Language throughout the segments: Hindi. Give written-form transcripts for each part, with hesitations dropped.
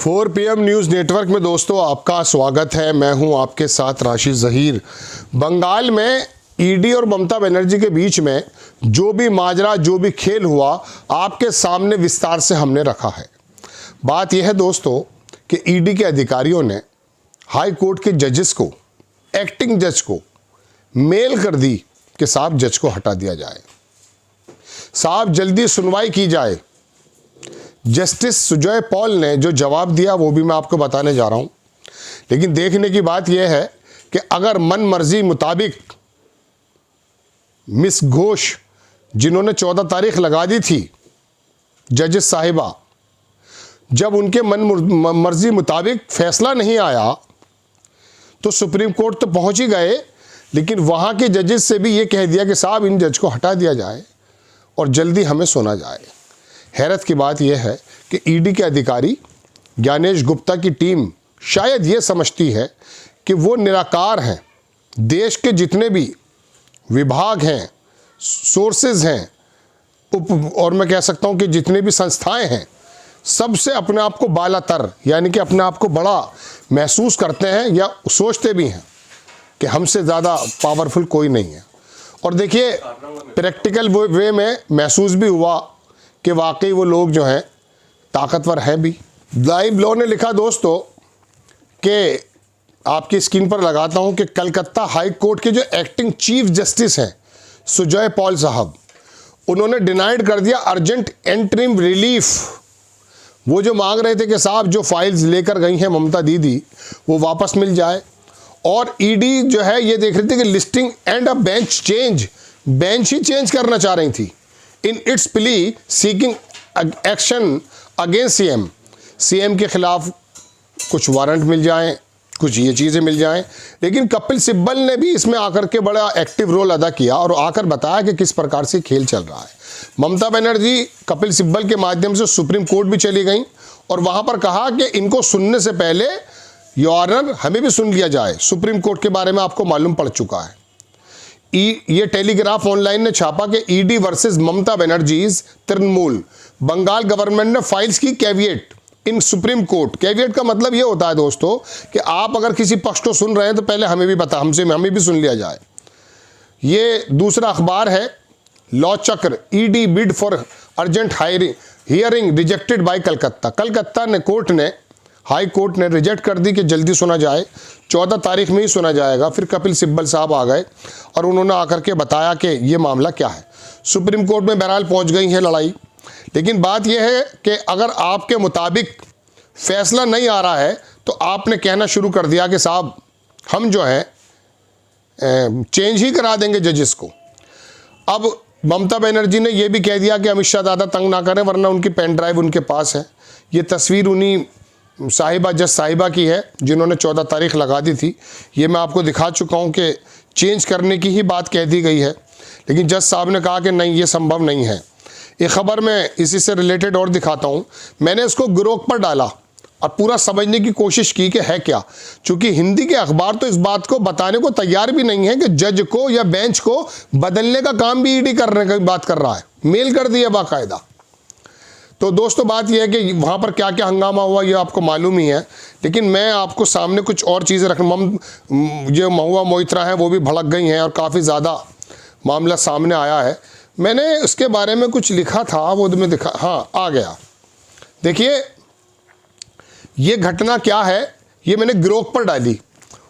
4 PM न्यूज़ नेटवर्क में दोस्तों आपका स्वागत है। मैं हूं आपके साथ राशिद ज़हीर। बंगाल में ईडी और ममता बनर्जी के बीच में जो भी माजरा, जो भी खेल हुआ, आपके सामने विस्तार से हमने रखा है। बात यह है दोस्तों कि ईडी के अधिकारियों ने हाई कोर्ट के जजेस को, एक्टिंग जज को मेल कर दी कि साहब जज को हटा दिया जाए, साहब जल्दी सुनवाई की जाए। जस्टिस सुजय पॉल ने जो जवाब दिया वो भी मैं आपको बताने जा रहा हूं। लेकिन देखने की बात यह है कि अगर मन मर्जी मुताबिक मिस घोष, जिन्होंने 14 तारीख लगा दी थी, जजेस साहिबा, जब उनके मन मर्जी मुताबिक फैसला नहीं आया तो सुप्रीम कोर्ट तो पहुंच ही गए, लेकिन वहां के जजेस से भी ये कह दिया कि साहब इन जज को हटा दिया जाए और जल्दी हमें सुना जाए। हैरत की बात यह है कि ईडी के अधिकारी ज्ञानेश गुप्ता की टीम शायद ये समझती है कि वो निराकार हैं। देश के जितने भी विभाग हैं, सोर्सेज हैं, और मैं कह सकता हूँ कि जितने भी संस्थाएं हैं, सबसे अपने आप को बालातर यानी कि अपने आप को बड़ा महसूस करते हैं या सोचते भी हैं कि हमसे ज़्यादा पावरफुल कोई नहीं है। और देखिए प्रैक्टिकल वे में महसूस भी हुआ कि वाकई वो लोग जो हैं ताकतवर हैं भी। लाइव लॉ ने लिखा दोस्तों कि आपकी स्क्रीन पर लगाता हूं कि कलकत्ता हाई कोर्ट के जो एक्टिंग चीफ जस्टिस हैं सुजय पॉल साहब, उन्होंने डिनाइड कर दिया अर्जेंट एंटरिम रिलीफ। वो जो मांग रहे थे कि साहब जो फाइल्स लेकर गई हैं ममता दीदी वो वापस मिल जाए, और ईडी जो है ये देख रही थी कि listing and a bench change, bench he change करना चाह रही थी। In its plea seeking action against CM के खिलाफ कुछ वारंट मिल जाएं, कुछ ये चीज़ें मिल जाएं। लेकिन कपिल सिब्बल ने भी इसमें आकर के बड़ा एक्टिव रोल अदा किया और आकर बताया कि किस प्रकार से खेल चल रहा है। ममता बनर्जी कपिल सिब्बल के माध्यम से सुप्रीम कोर्ट भी चली गई और वहाँ पर कहा कि इनको सुनने से पहले योर ऑनर हमें भी सुन लिया जाए। सुप्रीम कोर्ट के बारे में आपको मालूम पड़ चुका है। ये टेलीग्राफ ऑनलाइन ने छापा कि ईडी वर्सेस ममता बनर्जीज तृणमूल, बंगाल गवर्नमेंट ने फाइल्स की कैविएट इन सुप्रीम कोर्ट। कैविएट का मतलब ये होता है दोस्तों कि आप अगर किसी पक्ष को सुन रहे हैं तो पहले हमें भी सुन लिया जाए। ये दूसरा अखबार है लॉ चक्र, ED bid for urgent hearing rejected by Calcutta. Calcutta ने हाई कोर्ट ने रिजेक्ट कर दी कि जल्दी सुना जाए, 14 तारीख में ही सुना जाएगा। फिर कपिल सिब्बल साहब आ गए और उन्होंने आकर के बताया कि ये मामला क्या है। सुप्रीम कोर्ट में बहरहाल पहुंच गई है लड़ाई। लेकिन बात यह है कि अगर आपके मुताबिक फैसला नहीं आ रहा है तो आपने कहना शुरू कर दिया कि साहब हम जो है चेंज ही करा देंगे जजेस को। अब ममता बनर्जी ने यह भी कह दिया कि अमित शाह ज़्यादा तंग ना करें वरना उनकी पेन ड्राइव उनके पास है। ये तस्वीर उन्हीं जज साहिबा की है जिन्होंने 14 तारीख लगा दी थी। ये मैं आपको दिखा चुका हूँ कि चेंज करने की ही बात कह दी गई है, लेकिन जज साहब ने कहा कि नहीं, ये संभव नहीं है। एक ख़बर मैं इसी से रिलेटेड और दिखाता हूँ। मैंने इसको ग्रोक पर डाला और पूरा समझने की कोशिश की कि है क्या, चूँकि हिंदी के अखबार तो इस बात को बताने को तैयार भी नहीं है कि जज को या बेंच को बदलने का काम भी ईडी करने की बात कर रहा है। मेल कर दिया बाकायदा। तो दोस्तों बात यह है कि वहाँ पर क्या क्या हंगामा हुआ ये आपको मालूम ही है, लेकिन मैं आपको सामने कुछ और चीज़ें जो महुआ मोइत्रा हैं वो भी भड़क गई हैं और काफ़ी ज़्यादा मामला सामने आया है। मैंने उसके बारे में कुछ लिखा था, वो मैं दिखा, हाँ आ गया। देखिए ये घटना क्या है, ये मैंने ग्रोक पर डाली।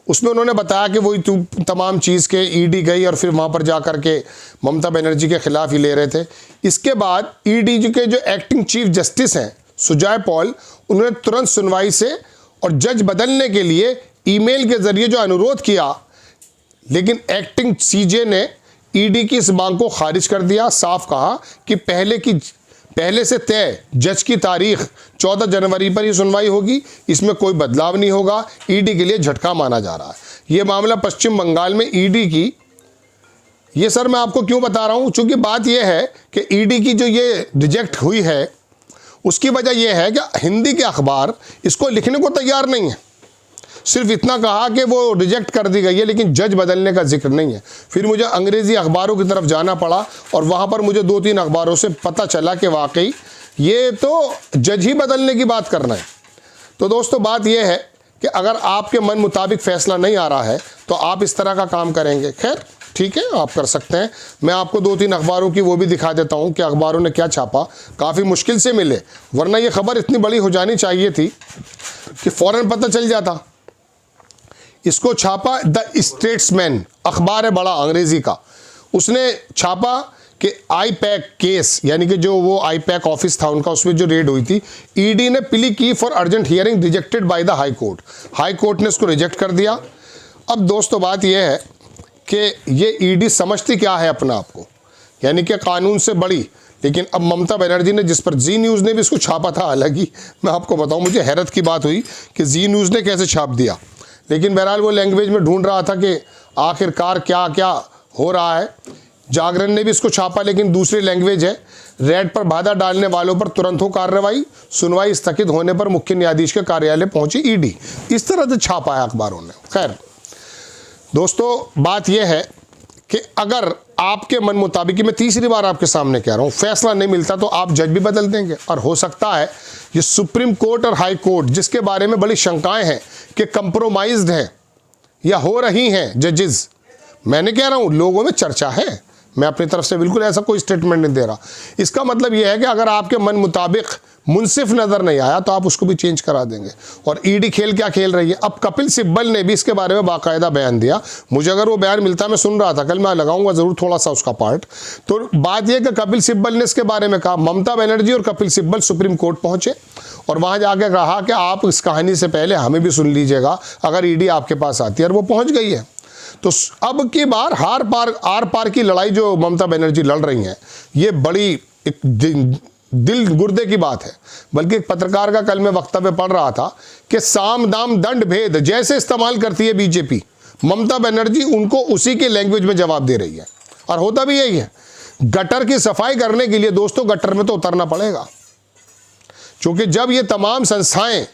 उसमें उन्होंने बताया कि वही तमाम चीज़ के ईडी गई और फिर वहाँ पर जा कर के ममता बनर्जी के खिलाफ ही ले रहे थे। इसके बाद ईडी के जो एक्टिंग चीफ जस्टिस हैं सुजय पॉल, उन्होंने तुरंत सुनवाई से और जज बदलने के लिए ईमेल के ज़रिए जो अनुरोध किया, लेकिन एक्टिंग सीजे ने ईडी की इस मांग को खारिज कर दिया। साफ कहा कि पहले से तय जज की तारीख 14 जनवरी पर ही सुनवाई होगी, इसमें कोई बदलाव नहीं होगा। ईडी के लिए झटका माना जा रहा है। ये मामला पश्चिम बंगाल में ईडी की, ये सर मैं आपको क्यों बता रहा हूँ, चूँकि बात यह है कि ईडी की जो ये रिजेक्ट हुई है उसकी वजह यह है कि हिंदी के अखबार इसको लिखने को तैयार नहीं है। सिर्फ इतना कहा कि वो रिजेक्ट कर दी गई है, लेकिन जज बदलने का जिक्र नहीं है। फिर मुझे अंग्रेज़ी अखबारों की तरफ जाना पड़ा और वहाँ पर मुझे 2-3 अखबारों से पता चला कि वाकई ये तो जज ही बदलने की बात करना है। तो दोस्तों बात यह है कि अगर आपके मन मुताबिक फैसला नहीं आ रहा है तो आप इस तरह का काम करेंगे। खैर ठीक है, आप कर सकते हैं। मैं आपको 2-3 अखबारों की वो भी दिखा देता हूं कि अखबारों ने क्या छापा। काफ़ी मुश्किल से मिले, वरना ये खबर इतनी बड़ी हो जानी चाहिए थी कि फ़ौरन पता चल जाता। इसको छापा द स्टेट्समैन, अखबार है बड़ा अंग्रेज़ी का। उसने छापा कि आईपैक केस, यानी कि जो वो आईपैक ऑफिस था उनका, उसमें जो रेड हुई थी, ईडी ने प्ली की for urgent hearing, rejected by the high court. High court ने इसको रिजेक्ट कर दिया। अब दोस्तों बात यह है कि ये ईडी समझती क्या है अपना आप को, यानी कि कानून से बड़ी। लेकिन अब ममता बनर्जी ने, जिस पर जी न्यूज़ ने भी इसको छापा था, हालांकि मैं आपको बताऊं मुझे हैरत की बात हुई कि जी न्यूज़ ने कैसे छाप दिया, लेकिन बहरहाल वो लैंग्वेज में ढूंढ रहा था कि आखिरकार क्या क्या हो रहा है। जागरण ने भी इसको छापा, लेकिन दूसरी लैंग्वेज है। रेड पर बाधा डालने वालों पर तुरंत हो कार्रवाई, सुनवाई स्थगित होने पर मुख्य न्यायाधीश के कार्यालय पहुंची ईडी। इस तरह से छापा है अखबारों ने। खैर दोस्तों बात यह है कि अगर आपके मन मुताबिक, मैं तीसरी बार आपके सामने कह रहा हूं, फैसला नहीं मिलता तो आप जज भी बदल देंगे। और हो सकता है ये सुप्रीम कोर्ट और हाई कोर्ट, जिसके बारे में बड़ी शंकाएं हैं कि कंप्रोमाइज्ड है या हो रही हैं जजेस, मैंने कह रहा हूं लोगों में चर्चा है, मैं अपनी तरफ से बिल्कुल ऐसा कोई स्टेटमेंट नहीं दे रहा। इसका मतलब यह है कि अगर आपके मन मुताबिक मुनसिफ नज़र नहीं आया तो आप उसको भी चेंज करा देंगे। और ईडी खेल क्या खेल रही है, अब कपिल सिब्बल ने भी इसके बारे में बाकायदा बयान दिया। मुझे अगर वो बयान मिलता, मैं सुन रहा था कल, मैं लगाऊंगा ज़रूर थोड़ा सा उसका पार्ट। तो बात यह कि कपिल सिब्बल ने इसके बारे में कहा, ममता बनर्जी और कपिल सिब्बल सुप्रीम कोर्ट पहुंचे और वहाँ जाके कहा कि आप इस कहानी से पहले हमें भी सुन लीजिएगा अगर ईडी आपके पास आती है, और वो पहुँच गई है। तो अब की बार आर पार की लड़ाई जो ममता बनर्जी लड़ रही हैं, ये बड़ी एक दिल गुर्दे की बात है। बल्कि एक पत्रकार का कल मैं वक्तव्य पढ़ रहा था कि साम दाम दंड भेद जैसे इस्तेमाल करती है बीजेपी, ममता बनर्जी उनको उसी के लैंग्वेज में जवाब दे रही है। और होता भी यही है। गटर की सफाई करने के लिए दोस्तों गटर में तो उतरना पड़ेगा, क्योंकि जब ये तमाम संस्थाएं,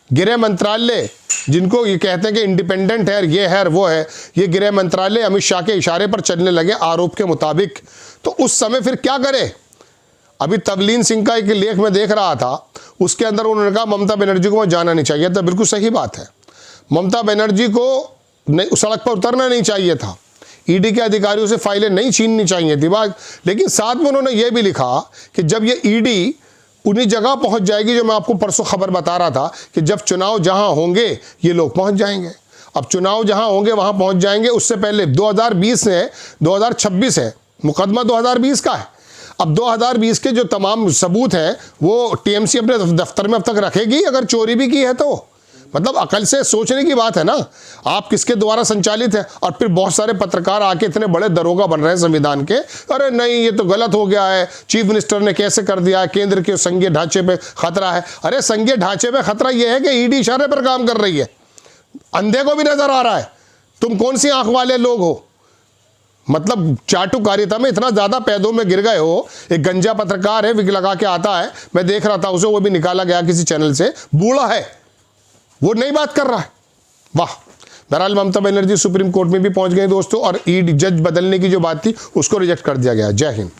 गृह मंत्रालय जिनको ये कहते हैं कि इंडिपेंडेंट है, ये है वो है, ये गृह मंत्रालय अमित शाह के इशारे पर चलने लगे आरोप के मुताबिक, तो उस समय फिर क्या करे। अभी तवलीन सिंह का एक लेख में देख रहा था, उसके अंदर उन्होंने कहा ममता बनर्जी को वहाँ जाना नहीं चाहिए था। बिल्कुल सही बात है, ममता बनर्जी को सड़क पर उतरना नहीं चाहिए था, ईडी के अधिकारियों से फाइलें नहीं छीननी चाहिए थी बात। लेकिन साथ में उन्होंने ये भी लिखा कि जब ये ईडी उन्हीं जगह पहुंच जाएगी, जो मैं आपको परसों खबर बता रहा था कि जब चुनाव जहां होंगे ये लोग पहुंच जाएंगे। अब चुनाव जहां होंगे वहां पहुंच जाएंगे, उससे पहले 2020 है, 2026 है, मुकदमा 2020 का है। अब 2020 के जो तमाम सबूत हैं वो टीएमसी अपने दफ्तर में अब तक रखेगी, अगर चोरी भी की है तो। मतलब अकल से सोचने की बात है ना, आप किसके द्वारा संचालित है। और फिर बहुत सारे पत्रकार आके इतने बड़े दरोगा बन रहे हैं संविधान के, अरे नहीं ये तो गलत हो गया है, चीफ मिनिस्टर ने कैसे कर दिया है, केंद्र के संघीय ढांचे पे खतरा है। अरे संघीय ढांचे पे खतरा यह है कि ईडी इशारे पर काम कर रही है, अंधे को भी नजर आ रहा है। तुम कौन सी आंख वाले लोग हो, मतलब चाटुकारिता में इतना ज्यादा पैदों में गिर गए हो। एक गंजा पत्रकार है, विग लगा के आता है, मैं देख रहा था उसे, वो भी निकाला गया किसी चैनल से, बूढ़ा है, वो नई बात कर रहा है। वाह। बहरहाल ममता बनर्जी सुप्रीम कोर्ट में भी पहुंच गए दोस्तों, और ईडी जज बदलने की जो बात थी उसको रिजेक्ट कर दिया गया। जय हिंद।